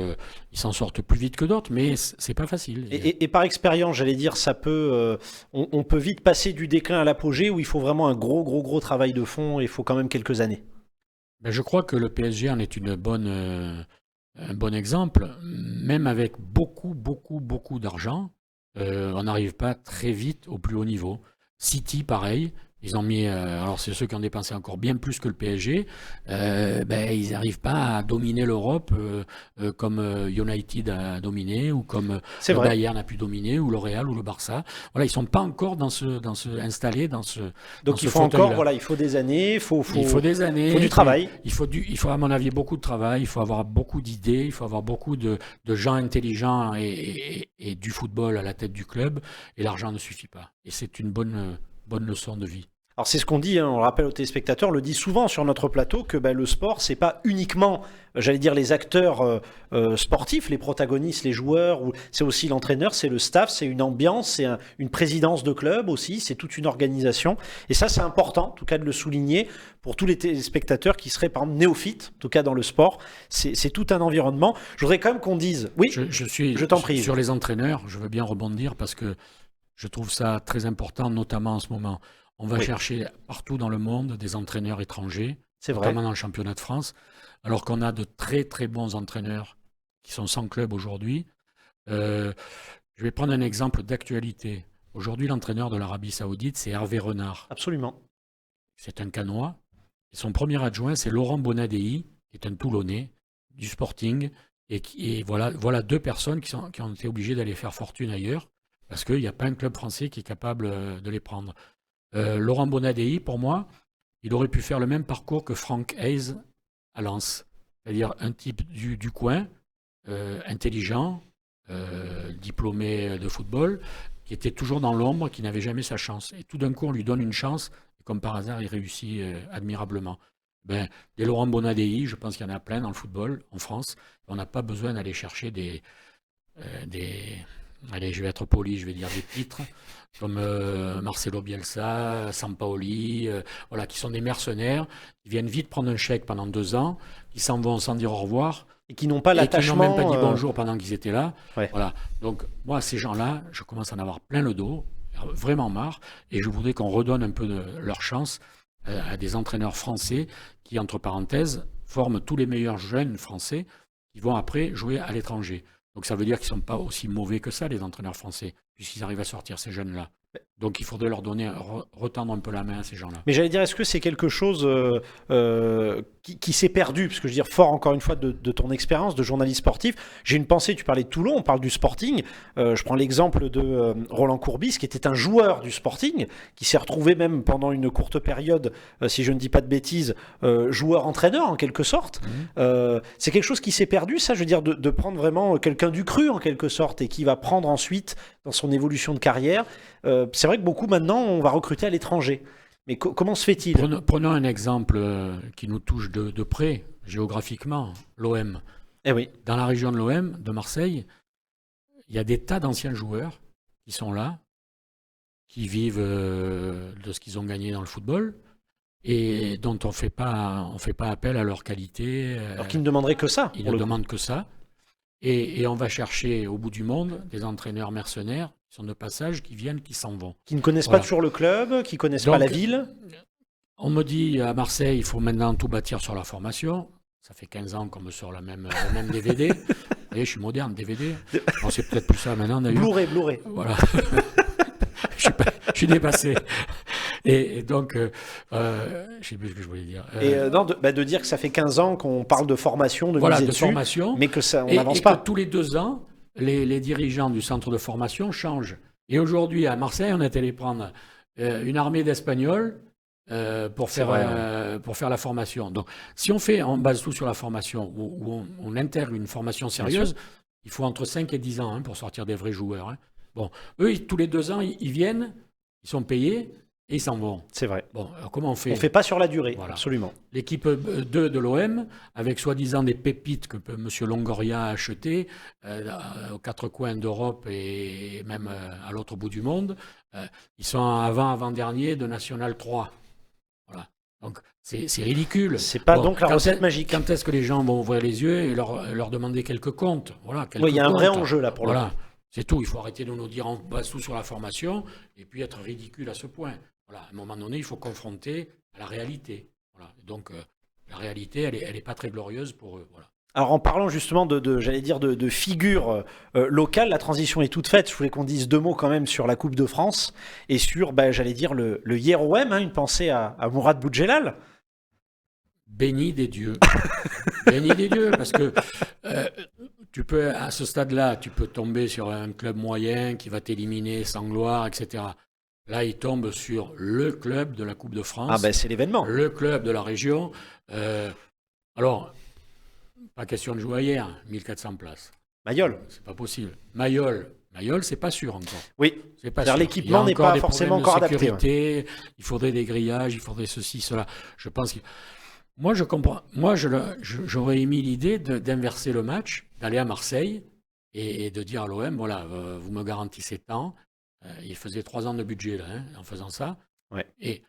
ils s'en sortent plus vite que d'autres. Mais c'est pas facile. Et par expérience, j'allais dire, ça peut, on peut vite passer du déclin à l'apogée où il faut vraiment un gros travail de fond et il faut quand même quelques années. Ben, je crois que le PSG en est un bon exemple. Même avec beaucoup d'argent, on n'arrive pas très vite au plus haut niveau. City, pareil. Ils ont mis, alors c'est ceux qui ont dépensé encore bien plus que le PSG, ils n'arrivent pas à dominer l'Europe comme United a dominé, ou comme C'est le vrai. Bayern a pu dominer, ou le Real, ou le Barça. Voilà, ils sont pas encore installés dans ce Donc il faut fauteuil-là. encore, voilà, il faut des années, Il faut des années. il faut du travail. Il faut, à mon avis, beaucoup de travail. Il faut avoir beaucoup d'idées. Il faut avoir beaucoup de gens intelligents et du football à la tête du club. Et l'argent ne suffit pas. Et c'est une bonne leçon de vie. Alors c'est ce qu'on dit, hein, on le rappelle aux téléspectateurs, on le dit souvent sur notre plateau, que le sport, c'est pas uniquement, j'allais dire, les acteurs sportifs, les protagonistes, les joueurs, c'est aussi l'entraîneur, c'est le staff, c'est une ambiance, c'est une présidence de club aussi, c'est toute une organisation. Et ça, c'est important, en tout cas de le souligner, pour tous les téléspectateurs qui seraient, par exemple, néophytes, en tout cas dans le sport. C'est tout un environnement. Je voudrais quand même qu'on dise... Oui, je t'en prie. Sur les entraîneurs, je veux bien rebondir parce que je trouve ça très important, notamment en ce moment. On va chercher partout dans le monde des entraîneurs étrangers, notamment dans le championnat de France, alors qu'on a de très bons entraîneurs qui sont sans club aujourd'hui. Je vais prendre un exemple d'actualité. Aujourd'hui, l'entraîneur de l'Arabie Saoudite, c'est Hervé Renard. Absolument. C'est un Canois. Et son premier adjoint, c'est Laurent Bonadei, qui est un Toulonnais du Sporting. Et voilà 2 personnes qui ont été obligées d'aller faire fortune ailleurs, parce qu'il n'y a pas un club français qui est capable de les prendre. Laurent Bonadei, pour moi, il aurait pu faire le même parcours que Franck Hayes à Lens. C'est-à-dire un type du coin, intelligent, diplômé de football, qui était toujours dans l'ombre, qui n'avait jamais sa chance. Et tout d'un coup, on lui donne une chance, et comme par hasard, il réussit admirablement. Des Laurent Bonadei, je pense qu'il y en a plein dans le football en France. On n'a pas besoin d'aller chercher allez, je vais être poli, je vais dire des titres, comme Marcelo Bielsa, Sampaoli, voilà, qui sont des mercenaires, qui viennent vite prendre un chèque pendant 2 ans, qui s'en vont sans dire au revoir, Et qui n'ont pas l'attachement... qui n'ont même pas dit bonjour pendant qu'ils étaient là. Ouais. Voilà. Donc, moi, ces gens-là, je commence à en avoir plein le dos, vraiment marre, et je voudrais qu'on redonne un peu de leur chance à des entraîneurs français qui, entre parenthèses, forment tous les meilleurs jeunes français qui vont après jouer à l'étranger. Donc ça veut dire qu'ils ne sont pas aussi mauvais que ça, les entraîneurs français, puisqu'ils arrivent à sortir ces jeunes-là. Donc il faudrait leur donner, retendre un peu la main à ces gens-là. Mais j'allais dire, est-ce que c'est quelque chose qui s'est perdu? Parce que je veux dire, fort encore une fois de ton expérience de journaliste sportif, j'ai une pensée, tu parlais de Toulon, on parle du Sporting. Je prends l'exemple de Roland Courbis, qui était un joueur du Sporting, qui s'est retrouvé même pendant une courte période, si je ne dis pas de bêtises, joueur-entraîneur en quelque sorte. C'est quelque chose qui s'est perdu, ça, je veux dire, de prendre vraiment quelqu'un du cru en quelque sorte, et qui va prendre ensuite, dans son évolution de carrière, c'est vrai que beaucoup maintenant, on va recruter à l'étranger. Mais comment se fait-il? Prenons un exemple qui nous touche de près, géographiquement, l'OM. Eh oui. Dans la région de l'OM, de Marseille, il y a des tas d'anciens joueurs qui sont là, qui vivent de ce qu'ils ont gagné dans le football, et dont on fait pas appel à leur qualité. Alors qu'ils ne demanderaient que ça. Ils ne demandent que ça. Et on va chercher au bout du monde des entraîneurs mercenaires qui sont de passage, qui viennent, qui s'en vont. Qui ne connaissent Voilà. pas toujours le club, qui ne connaissent Donc, pas la ville. On me dit à Marseille, il faut maintenant tout bâtir sur la formation. Ça fait 15 ans qu'on me sort le même DVD. Vous voyez, je suis moderne, DVD. Bon, c'est peut-être plus ça maintenant d'ailleurs. Blu-ray. Voilà. Je suis dépassé. Et donc, je ne sais plus ce que je voulais dire. Non, de dire que ça fait 15 ans qu'on parle de formation, de Voilà, miser de dessus, formation. mais que ça, on Et n'avance pas. que tous les 2 ans, les dirigeants du centre de formation changent. Et aujourd'hui, à Marseille, on est allé prendre une armée d'Espagnols pour faire la formation. Donc, si on base tout sur la formation, où on intègre une formation sérieuse, il faut entre 5 et 10 ans pour sortir des vrais joueurs. Hein. Bon, eux, tous les 2 ans, ils viennent, ils sont payés et ils s'en vont. C'est vrai. Bon, alors comment on fait? On ne fait pas sur la durée, Voilà. absolument. L'équipe 2 de l'OM, avec soi-disant des pépites que M. Longoria a achetées aux 4 coins d'Europe et même à l'autre bout du monde, ils sont avant-dernier de National 3. Voilà. Donc, c'est ridicule. C'est pas donc la recette magique. Quand est-ce que les gens vont ouvrir les yeux et leur demander quelques comptes? Voilà, Il y a un vrai enjeu là pour le coup. C'est tout. Il faut arrêter de nous dire on base tout sur la formation et puis être ridicule à ce point. Voilà. À un moment donné, il faut confronter à la réalité. Voilà. Donc, la réalité, elle n'est pas très glorieuse pour eux. Voilà. Alors en parlant justement de figures locales, la transition est toute faite. Je voulais qu'on dise 2 mots quand même sur la Coupe de France et sur, le hier OM, une pensée à Mourad Boudjelal. Béni des dieux. Béni des dieux, parce que tu peux, à ce stade-là, tu peux tomber sur un club moyen qui va t'éliminer sans gloire, etc. Là, il tombe sur le club de la Coupe de France. Ah ben c'est l'événement. Le club de la région. Alors, pas question de jouer hier, 1400 places. Mayol. C'est pas possible. Mayol, c'est pas sûr encore. Oui. C'est pas sûr. L'équipement n'est pas forcément encore adapté. Ouais. Il faudrait des grillages, il faudrait ceci, cela. Je pense que moi, je comprends. Moi, j'aurais émis l'idée d'inverser le match, d'aller à Marseille et de dire à l'OM, voilà, vous me garantissez tant. Il faisait 3 ans de budget là, en faisant ça. Ouais. Et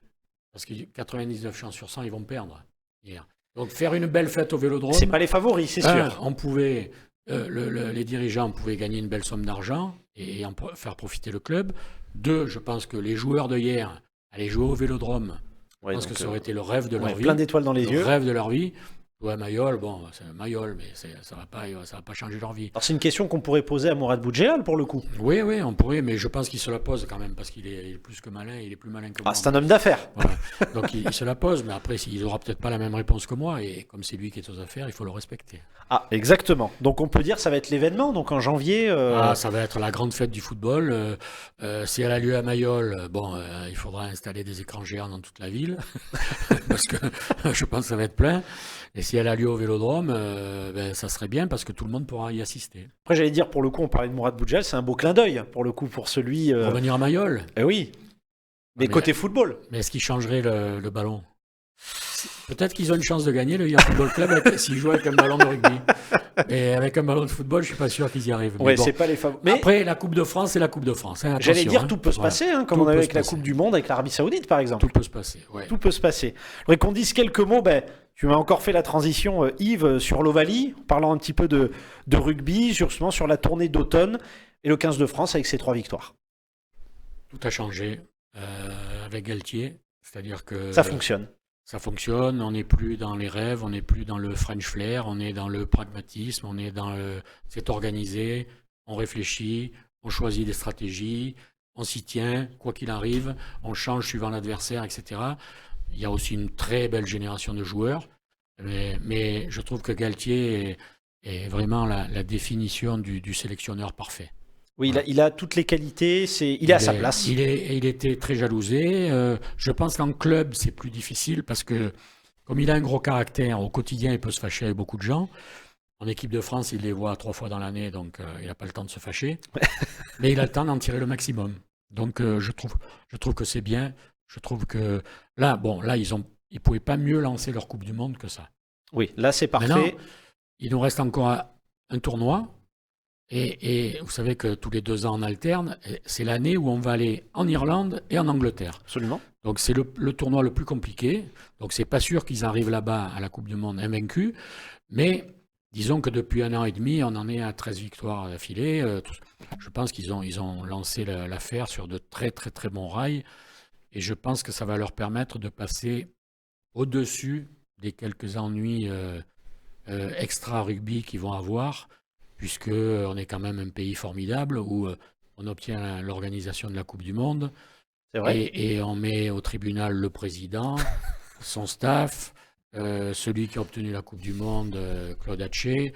parce que 99 chances sur 100, ils vont perdre hier. Donc faire une belle fête au Vélodrome. C'est pas les favoris, c'est sûr. On pouvait, les dirigeants pouvaient gagner une belle somme d'argent et faire profiter le club. 2, je pense que les joueurs de hier allaient jouer au Vélodrome. Je pense que ça aurait été le rêve de leur vie. Plein d'étoiles dans les yeux. Le rêve de leur vie. Ouais, Mayol, bon, c'est Mayol, mais ça va pas changer leur vie. Alors c'est une question qu'on pourrait poser à Mourad Boudjelal pour le coup. Oui, on pourrait, mais je pense qu'il se la pose quand même parce qu'il est plus que malin, il est plus malin que moi. Ah, c'est un homme d'affaires. Voilà. Donc il se la pose, mais après il n'aura peut-être pas la même réponse que moi, et comme c'est lui qui est aux affaires, il faut le respecter. Ah, exactement. Donc on peut dire que ça va être l'événement, donc en janvier. Ça va être la grande fête du football. Si elle a lieu à Mayol, il faudra installer des écrans géants dans toute la ville, parce que je pense que ça va être plein. Et si elle a lieu au Vélodrome, ça serait bien parce que tout le monde pourra y assister. Après, j'allais dire, pour le coup, on parlait de Mourad Boudjelal, c'est un beau clin d'œil, pour le coup, pour celui... Revenir à Mayol. Eh oui. Mais côté football. Mais est-ce qu'ils changeraient le ballon? Peut-être qu'ils ont une chance de gagner le Hier Football Club s'ils jouent avec un ballon de rugby. Et avec un ballon de football, je ne suis pas sûr qu'ils y arrivent. Ouais, c'est pas les favoris. Mais après, la Coupe de France, c'est la Coupe de France. Hein, j'allais dire, tout peut se passer, comme on avait avec la Coupe du Monde, avec l'Arabie Saoudite, par exemple. Tout peut se passer, ouais. Tout peut se passer. Je voudrais qu'on dise quelques mots. Tu m'as encore fait la transition, Yves, sur l'Ovalie, parlant un petit peu de rugby, justement sur la tournée d'automne et le 15 de France avec ses 3 victoires. Tout a changé avec Galtier, c'est-à-dire que... Ça fonctionne. Ça fonctionne, on n'est plus dans les rêves, on n'est plus dans le French flair, on est dans le pragmatisme, on est dans c'est organisé, on réfléchit, on choisit des stratégies, on s'y tient, quoi qu'il arrive, on change suivant l'adversaire, etc. Il y a aussi une très belle génération de joueurs, mais je trouve que Galtier est vraiment la définition du sélectionneur parfait. Oui, voilà. Il a toutes les qualités, il est à sa place. Il était très jalousé. Je pense qu'en club, c'est plus difficile parce que, comme il a un gros caractère, au quotidien, il peut se fâcher avec beaucoup de gens. En équipe de France, il les voit 3 fois dans l'année, donc il n'a pas le temps de se fâcher. Mais il a le temps d'en tirer le maximum. Donc je trouve que c'est bien. Je trouve que là, ils ne pouvaient pas mieux lancer leur Coupe du Monde que ça. Oui, là, c'est parfait. Maintenant, il nous reste encore un tournoi. Et vous savez que tous les 2 ans on alterne, c'est l'année où on va aller en Irlande et en Angleterre. Absolument. Donc c'est le tournoi le plus compliqué. Donc c'est pas sûr qu'ils arrivent là-bas à la Coupe du Monde invaincus, mais disons que depuis 1 an et demi, on en est à 13 victoires d'affilée. Je pense qu'ils ont lancé l'affaire sur de très très très bons rails. Et je pense que ça va leur permettre de passer au-dessus des quelques ennuis extra-rugby qu'ils vont avoir, puisqu'on est quand même un pays formidable où on obtient l'organisation de la Coupe du Monde. C'est vrai. Et on met au tribunal le président, son staff, celui qui a obtenu la Coupe du Monde, Claude Haché.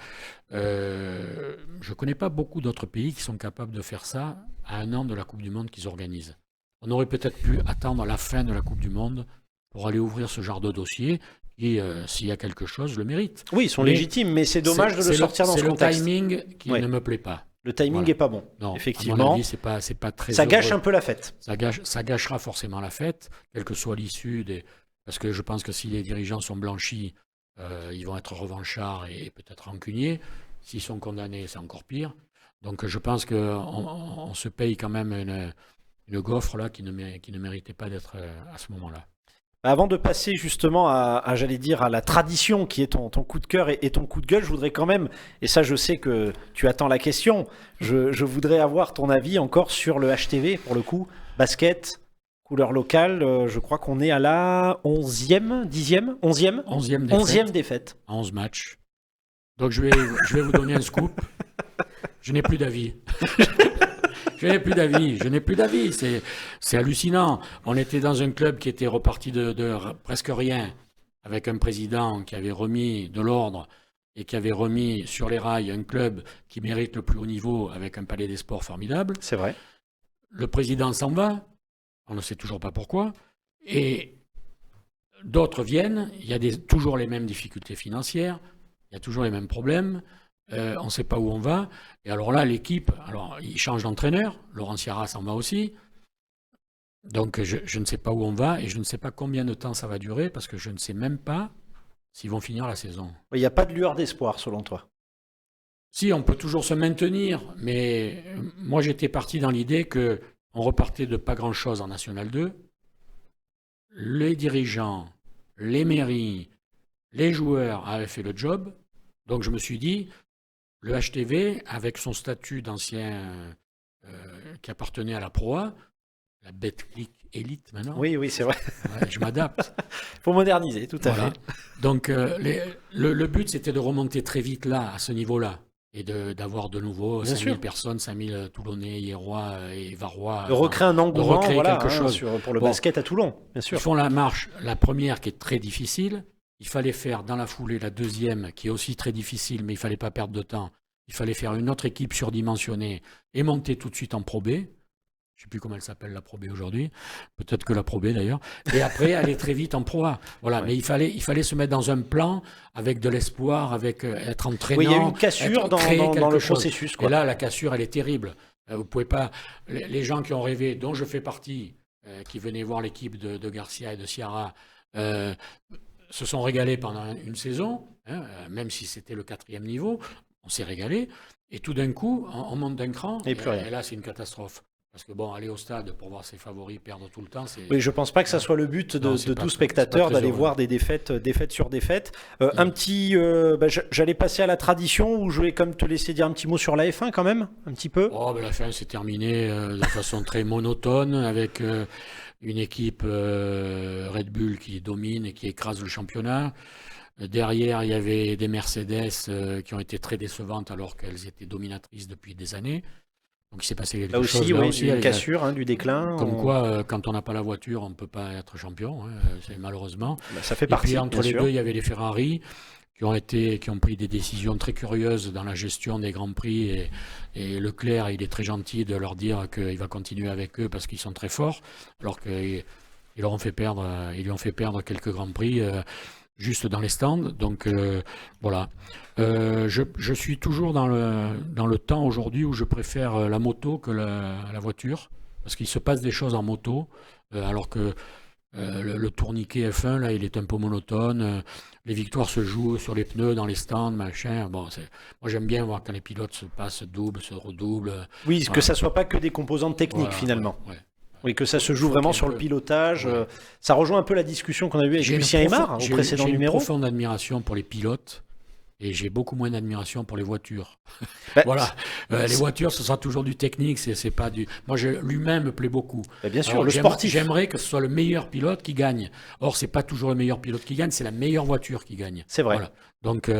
Je ne connais pas beaucoup d'autres pays qui sont capables de faire ça à 1 an de la Coupe du Monde qu'ils organisent. On aurait peut-être pu attendre la fin de la Coupe du Monde pour aller ouvrir ce genre de dossier qui, s'il y a quelque chose, le mérite. Oui, ils sont légitimes, mais c'est dommage de le sortir dans ce contexte. C'est le timing qui ne me plaît pas. Le timing n'est pas bon, non, effectivement. À mon avis, c'est pas très ça gâche heureux. un peu la fête. Ça gâchera forcément la fête, quelle que soit l'issue. Parce que je pense que si les dirigeants sont blanchis, ils vont être revanchards et peut-être rancuniers. S'ils sont condamnés, c'est encore pire. Donc je pense qu'on se paye quand même une gaufre là, qui ne méritait pas d'être à ce moment-là. Avant de passer justement j'allais dire, à la tradition qui est ton coup de cœur et ton coup de gueule, je voudrais quand même, et ça je sais que tu attends la question, je voudrais avoir ton avis encore sur le HTV, pour le coup, basket, couleur locale, je crois qu'on est à la 11e, 10e, 11e 11e défaite. 11 matchs. Donc je vais vous donner un scoop. Je n'ai plus d'avis. Je n'ai plus d'avis. C'est hallucinant. On était dans un club qui était reparti de presque rien, avec un président qui avait remis de l'ordre et qui avait remis sur les rails un club qui mérite le plus haut niveau avec un palais des sports formidable. C'est vrai. Le président s'en va. On ne sait toujours pas pourquoi. Et d'autres viennent. Il y a toujours les mêmes difficultés financières. Il y a toujours les mêmes problèmes. On ne sait pas où on va. Et alors là, l'équipe, il change d'entraîneur. Laurent Ciara s'en va aussi. Donc, je ne sais pas où on va et je ne sais pas combien de temps ça va durer parce que je ne sais même pas s'ils vont finir la saison. Il n'y a pas de lueur d'espoir, selon toi? Si, on peut toujours se maintenir, mais moi, j'étais parti dans l'idée qu'on repartait de pas grand-chose en National 2. Les dirigeants, les mairies, les joueurs avaient fait le job. Donc, je me suis dit, le HTV, avec son statut d'ancien qui appartenait à la Pro A, la Betclic Elite maintenant. Oui, c'est vrai. Je m'adapte. Il faut moderniser, tout à fait. Donc, le but, c'était de remonter très vite là, à ce niveau-là, et d'avoir de nouveau 5000 personnes, 5000 Toulonnais, Hiérois et Varois. De recréer un engouement, quelque chose. Pour le basket à Toulon, bien sûr. Ils font la marche, la première qui est très difficile. Il fallait faire dans la foulée la deuxième, qui est aussi très difficile, mais il ne fallait pas perdre de temps. Il fallait faire une autre équipe surdimensionnée et monter tout de suite en Pro B. Je ne sais plus comment elle s'appelle, la Pro B aujourd'hui. Peut-être que la Pro B d'ailleurs. Et après, aller très vite en Pro A. Voilà. Ouais. Mais il fallait se mettre dans un plan avec de l'espoir, avec être entraînant. Oui, il y a eu une cassure dans le processus. Et là, la cassure, elle est terrible. Vous pouvez pas. Les gens qui ont rêvé, dont je fais partie, qui venaient voir l'équipe de Garcia et de Ciara, se sont régalés pendant une saison, même si c'était le 4e niveau, on s'est régalé, et tout d'un coup, on monte d'un cran, et là, c'est une catastrophe. Parce que aller au stade pour voir ses favoris perdre tout le temps, c'est... Oui, je ne pense pas que ça soit le but de tout spectateur d'aller voir des défaites sur défaites. Un petit... j'allais passer à la tradition, ou je vais comme te laisser dire un petit mot sur la F1 quand même, un petit peu. La F1 s'est terminée de façon très monotone, avec... une équipe Red Bull qui domine et qui écrase le championnat. Derrière, il y avait des Mercedes qui ont été très décevantes alors qu'elles étaient dominatrices depuis des années. Donc il s'est passé quelque chose. Là aussi, une cassure, du déclin. Comme quoi, quand on n'a pas la voiture, on ne peut pas être champion, c'est malheureusement. Ça fait partie. Et puis entre les deux, il y avait les Ferrari qui ont pris des décisions très curieuses dans la gestion des Grands Prix et Leclerc, il est très gentil de leur dire qu'il va continuer avec eux parce qu'ils sont très forts, alors qu'ils lui ont fait perdre quelques Grands Prix juste dans les stands. Donc voilà. Je suis toujours dans le temps aujourd'hui où je préfère la moto que la voiture, parce qu'il se passe des choses en moto, alors que le tourniquet F1, là, il est un peu monotone. Les victoires se jouent sur les pneus, dans les stands, machin. Moi, j'aime bien voir quand les pilotes se passent, se doublent, se redoublent. Oui, voilà. Que ça soit pas que des composantes techniques, finalement. Ouais. Oui, que ça se joue vraiment sur le pilotage. Ouais. Ça rejoint un peu la discussion qu'on a eue avec Lucien Aymar au précédent numéro. J'ai une profonde admiration pour les pilotes et j'ai beaucoup moins d'admiration pour les voitures. Bah, Voilà, les voitures, ce sera toujours du technique, c'est pas du. Moi, l'humain me plaît beaucoup. bien sûr, Alors, le sportif. j'aimerais que ce soit le meilleur pilote qui gagne. Or, c'est pas toujours le meilleur pilote qui gagne, c'est la meilleure voiture qui gagne. C'est vrai. Voilà. Donc,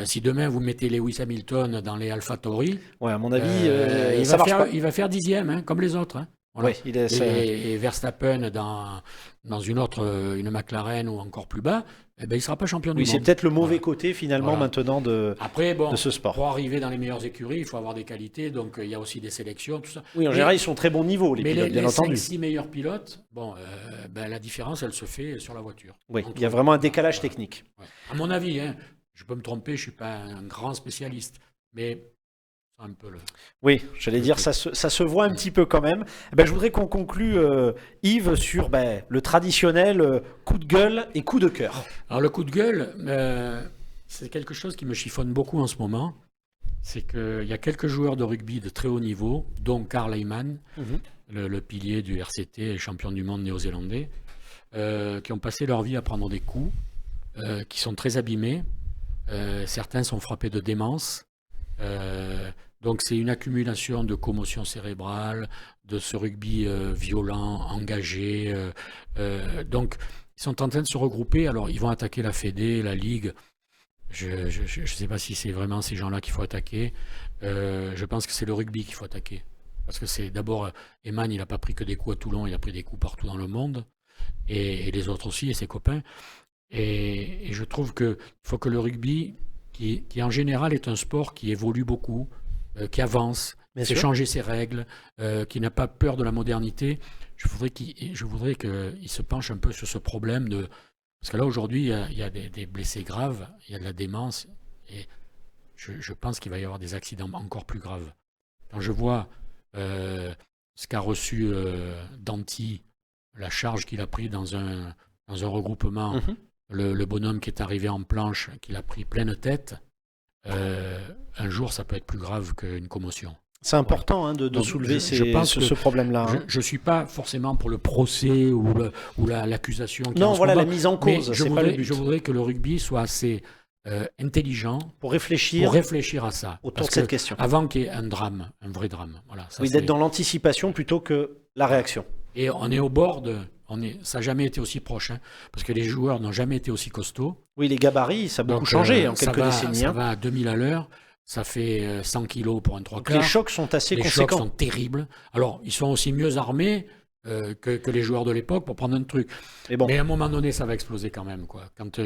si demain vous mettez Lewis Hamilton dans les AlphaTauri, Ouais, à mon avis, ça marche pas. il va faire 10e, hein, comme les autres. Hein. Voilà. Ouais, Et Verstappen dans une McLaren ou encore plus bas, eh ben, il ne sera pas champion du Oui, monde. c'est peut-être le mauvais Voilà. côté finalement Voilà. maintenant de Après, bon, ce sport. pour arriver dans les meilleures écuries, il faut avoir des qualités, donc il y a aussi des sélections, tout ça. Oui, en général, ils sont très bon niveau, les Mais pilotes, bien les entendu. 5-6 meilleurs pilotes, bon, ben, la différence, elle se fait sur la voiture. Oui, il y a vraiment un décalage technique. Ouais. À mon avis, hein, je peux me tromper, je ne suis pas un grand spécialiste, mais c'est un peu le... Oui, j'allais dire, ça se voit un petit peu quand même. Je voudrais qu'on conclue, Yves, sur le traditionnel coup de gueule et coup de cœur. Alors le coup de gueule, c'est quelque chose qui me chiffonne beaucoup en ce moment. C'est qu'il y a quelques joueurs de rugby de très haut niveau, dont Karl Heyman, le pilier du RCT et champion du monde néo-zélandais, qui ont passé leur vie à prendre des coups, qui sont très abîmés. Certains sont frappés de démence. Donc c'est une accumulation de commotions cérébrales, de ce rugby violent, engagé. Donc ils sont en train de se regrouper. Alors ils vont attaquer la Fédé, la Ligue. Je ne sais pas si c'est vraiment ces gens-là qu'il faut attaquer. Je pense que c'est le rugby qu'il faut attaquer. Parce que c'est d'abord, Eman, il n'a pas pris que des coups à Toulon, il a pris des coups partout dans le monde. Et les autres aussi, et ses copains. Et je trouve qu'il faut que le rugby, qui en général est un sport qui évolue beaucoup, qui avance, qui fait changer ses règles, qui n'a pas peur de la modernité, je voudrais qu'il se penche un peu sur ce problème de... Parce que là, aujourd'hui, il y a des blessés graves, il y a de la démence, et je pense qu'il va y avoir des accidents encore plus graves. Quand je vois ce qu'a reçu Danty, la charge qu'il a pris dans un regroupement, le bonhomme qui est arrivé en planche, qu'il a pris pleine tête, un jour, ça peut être plus grave qu'une commotion. C'est important de soulever ce problème-là. Je ne suis pas forcément pour le procès ou l'accusation. Non, voilà la mise en cause. Je voudrais que le rugby soit assez intelligent pour réfléchir à ça. Autour de cette question. Avant qu'il y ait un drame, un vrai drame. Voilà, ça, oui, d'être dans l'anticipation plutôt que la réaction. Et on est au bord de... ça n'a jamais été aussi proche, hein, parce que les joueurs n'ont jamais été aussi costauds. Oui, les gabarits, ça a beaucoup changé en quelques décennies. Ça va à 2000 à l'heure. Ça fait 100 kilos pour un 3/4. Les chocs sont assez conséquents. Les chocs sont terribles. Alors, ils sont aussi mieux armés que les joueurs de l'époque pour prendre un truc. Mais à un moment donné, ça va exploser quand même, quoi. Quand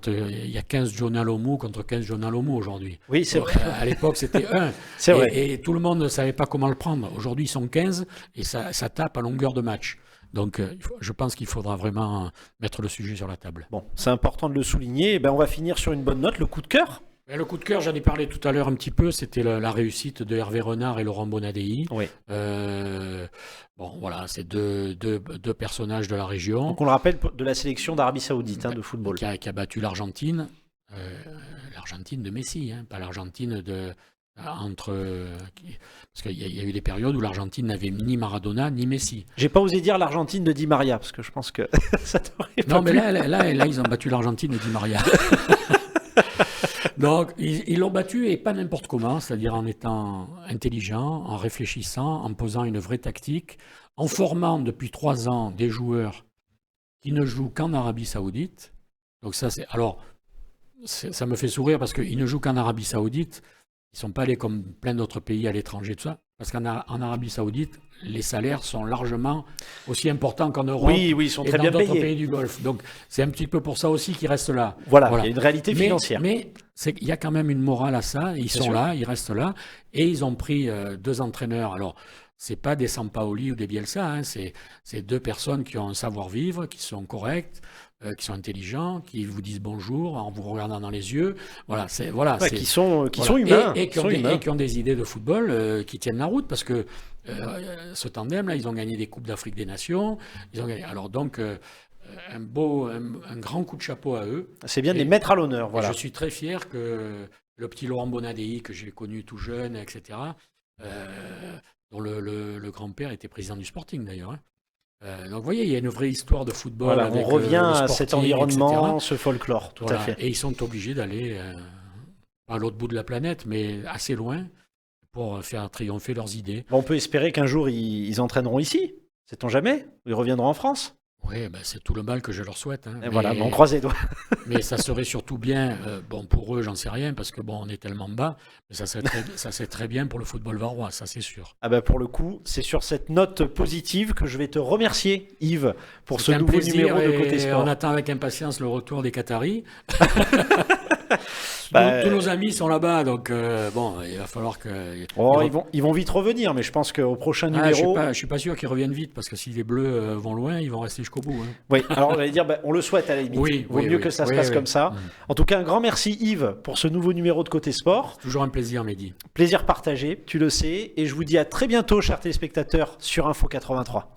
il y a 15 Jonah Lomu contre 15 Jonah Lomu aujourd'hui. Oui, c'est vrai. À l'époque, c'était 1. C'est vrai. Et tout le monde ne savait pas comment le prendre. Aujourd'hui, ils sont 15 et ça tape à longueur de match. Donc, je pense qu'il faudra vraiment mettre le sujet sur la table. Bon, c'est important de le souligner. On va finir sur une bonne note. Le coup de cœur. Le coup de cœur, j'en ai parlé tout à l'heure un petit peu. C'était la réussite de Hervé Renard et Laurent Bonadei. Oui. Bon, voilà, c'est deux personnages de la région. Donc, on le rappelle, de la sélection d'Arabie Saoudite de football. Qui a battu l'Argentine. L'Argentine de Messi, hein, pas l'Argentine parce qu'il y a eu des périodes où l'Argentine n'avait ni Maradona ni Messi. J'ai pas osé dire l'Argentine de Di Maria parce que je pense que ça t'aurait pas Non, mais plu. là, ils ont battu l'Argentine de Di Maria. Donc, ils l'ont battu et pas n'importe comment, c'est-à-dire en étant intelligent, en réfléchissant, en posant une vraie tactique, en formant depuis 3 ans des joueurs qui ne jouent qu'en Arabie Saoudite. Donc ça me fait sourire parce qu'ils ne jouent qu'en Arabie Saoudite. Ils ne sont pas allés comme plein d'autres pays à l'étranger, tout ça. Parce qu'en Arabie Saoudite, les salaires sont largement aussi importants qu'en Europe oui, ils sont très bien d'autres payés. pays du Golfe. Donc, c'est un petit peu pour ça aussi qu'ils restent là. Voilà, il y a une réalité financière. Mais il y a quand même une morale à ça. Ils sont là, ils restent là. Et ils ont pris 2 entraîneurs. Alors, ce n'est pas des Sampaoli ou des Bielsa. Hein, c'est 2 personnes qui ont un savoir-vivre, qui sont correctes, qui sont intelligents, qui vous disent bonjour en vous regardant dans les yeux. Voilà, qui sont humains. Et qui ont des idées de football qui tiennent la route parce que ce tandem-là, ils ont gagné des Coupes d'Afrique des Nations. Ils ont gagné. Alors donc, un grand coup de chapeau à eux. C'est bien de les mettre à l'honneur. Voilà. Je suis très fier que le petit Laurent Bonadei, que j'ai connu tout jeune, etc., dont le grand-père était président du Sporting d'ailleurs, hein, Donc, vous voyez, il y a une vraie histoire de football. Voilà, avec, on revient le à cet Sporting, environnement, etc. ce folklore, tout à Voilà. fait. Et ils sont obligés d'aller à l'autre bout de la planète, mais assez loin, pour faire triompher leurs idées. On peut espérer qu'un jour, ils entraîneront ici. Sait-on jamais? Ils reviendront en France. Oui, ben, c'est tout le mal que je leur souhaite. Hein. Et voilà, on croise les doigts. Mais ça serait surtout bien, bon, pour eux, j'en sais rien, parce que bon, on est tellement bas, mais ça serait très bien pour le football varois, ça c'est sûr. Ah bah pour le coup, c'est sur cette note positive que je vais te remercier, Yves, pour ce C'est un nouveau plaisir numéro de et Côté Sport. on attend avec impatience le retour des Qataris. Bah, Tous nos amis sont là-bas, donc bon, il va falloir que. Oh, ils vont vite revenir, mais je pense qu'au prochain numéro... Je suis pas sûr qu'ils reviennent vite, parce que si les Bleus vont loin, ils vont rester jusqu'au bout. Hein. Oui, alors on va dire, on le souhaite à la limite. Oui, Vaut mieux que ça se passe comme ça. En tout cas, un grand merci Yves pour ce nouveau numéro de Côté Sport. Toujours un plaisir, Mehdi. Plaisir partagé, tu le sais. Et je vous dis à très bientôt, chers téléspectateurs, sur Info 83.